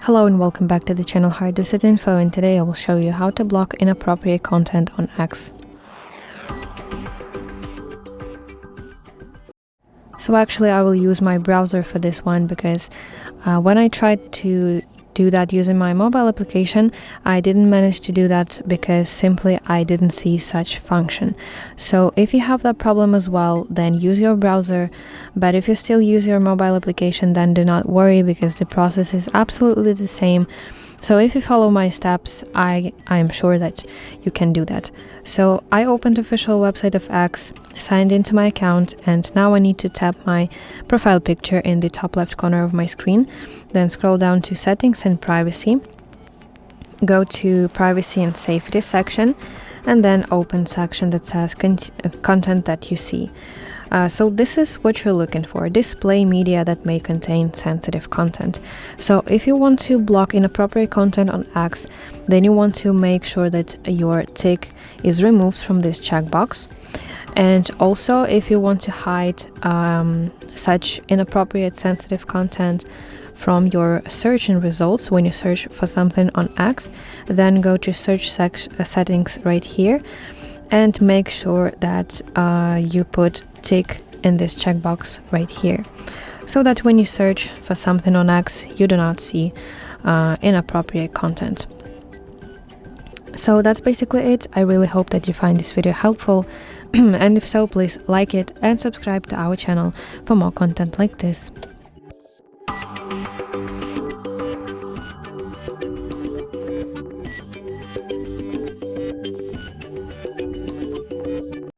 Hello and welcome back to the channel How to Set Info, and today I will show you how to block inappropriate content on X. So actually I will use my browser for this one because when I tried to do that using my mobile application, I didn't manage to do that because simply I didn't see such function. So if you have that problem as well, then use your browser, but if you still use your mobile application, then do not worry because the process is absolutely the same. So if you follow my steps, I am sure that you can do that. So I opened the official website of X, signed into my account, and now I need to tap my profile picture in the top left corner of my screen, then scroll down to Settings and Privacy, go to Privacy and Safety section, and then open section that says Content that you see. So this is what you're looking for: display media that may contain sensitive content. So if you want to block inappropriate content on X, then you want to make sure that your tick is removed from this checkbox. And also, if you want to hide such inappropriate sensitive content from your searching results when you search for something on X, then go to search settings right here and make sure that you put tick in this checkbox right here, so that when you search for something on X, you do not see inappropriate content. So that's basically it. I really hope that you find this video helpful and if so, please like it and subscribe to our channel for more content like this.